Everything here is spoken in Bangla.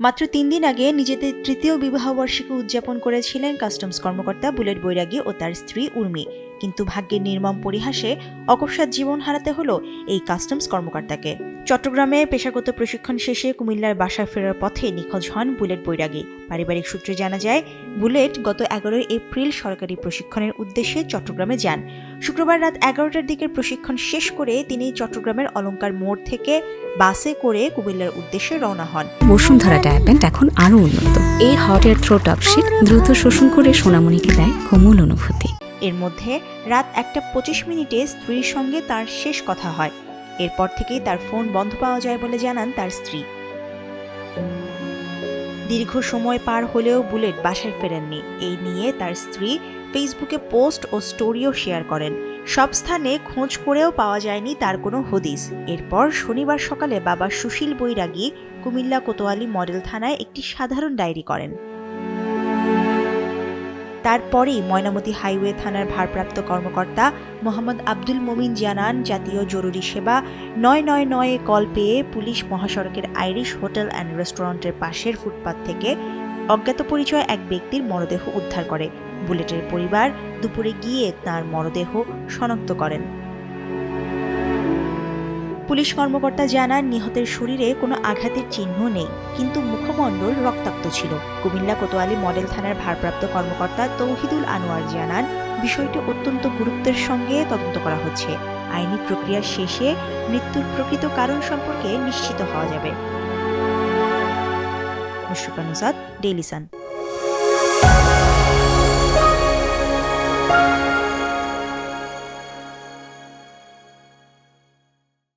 মাত্র ৩ দিন আগে নিজেদের তৃতীয় বিবাহবার্ষিকী উদযাপন করেছিলেন কাস্টমস কর্মকর্তা বুলেট বৈরাগী ও তার স্ত্রী উর্মি। কিন্তু ভাগ্যের নির্মম পরিহাসে অকস্মাৎ জীবন হারাতে হলো এই কাস্টমস কর্মকর্তাকে। চট্টগ্রামে পেশাগত প্রশিক্ষণ শেষে কুমিল্লার বাসায় ফেরার পথে নিখোঁজ হন বুলেট বৈরাগী। পারিবারিক সূত্রে জানা যায়, বুলেট গত ১১ এপ্রিল সরকারি প্রশিক্ষণের উদ্দেশ্যে চট্টগ্রামে যান। শুক্রবার রাত ১১টার দিকে প্রশিক্ষণ শেষ করে তিনি চট্টগ্রামের অলংকার মোড় থেকে বাসে করে কুমিল্লার উদ্দেশ্যে রওনা হন। বসুন্ধরা ডায়াপেন্ট এখন আরো উন্নত। এই hot air through top sheet দ্রুত শোষণ করে সোনামণিকে দেয় কোমল অনুভূতি। এর মধ্যে রাত ১:২৫ স্ত্রীর সঙ্গে তার শেষ কথা হয়। এরপর থেকেই তার ফোন বন্ধ পাওয়া যায় বলে জানান তার স্ত্রী। দীর্ঘ সময় পার হলেও বুলেট বাসায় ফেরেননি। এই নিয়ে তার স্ত্রী ফেসবুকে পোস্ট ও স্টোরিও শেয়ার করেন। সব স্থানে খোঁজ করেও পাওয়া যায়নি তার কোনো হদিস। এরপর শনিবার সকালে বাবা সুশীল বৈরাগী কুমিল্লা কোতোয়ালি মডেল থানায় একটি সাধারণ ডায়েরি করেন। তারপরেই ময়নামতি হাইওয়ে থানার ভারপ্রাপ্ত কর্মকর্তা মোহাম্মদ আব্দুল মমিন জানান, জাতীয় জরুরি সেবা ৯৯৯ কল পেয়ে পুলিশ মহাসড়কের আইরিশ হোটেল অ্যান্ড রেস্টুরেন্টের পাশের ফুটপাত থেকে অজ্ঞাত পরিচয় এক ব্যক্তির মরদেহ উদ্ধার করে। বুলেটের পরিবার দুপুরে গিয়ে তার মরদেহ শনাক্ত করেন। পুলিশ কর্মকর্তা জানান, নিহতের শরীরে কোনো আঘাতের চিহ্ন নেই, কিন্তু মুখমণ্ডল রক্তাক্ত ছিল। কুমিল্লা কোতোয়ালি মডেল থানার ভারপ্রাপ্ত কর্মকর্তা তৌহিদুল আনোয়ার জানান, বিষয়টি অত্যন্ত গুরুত্বের সঙ্গে তদন্ত করা হচ্ছে। আইনি প্রক্রিয়া শেষে মৃত্যুর প্রকৃত কারণ সম্পর্কে নিশ্চিত হওয়া যাবে। Mushfika Nusrat, Daily Sun.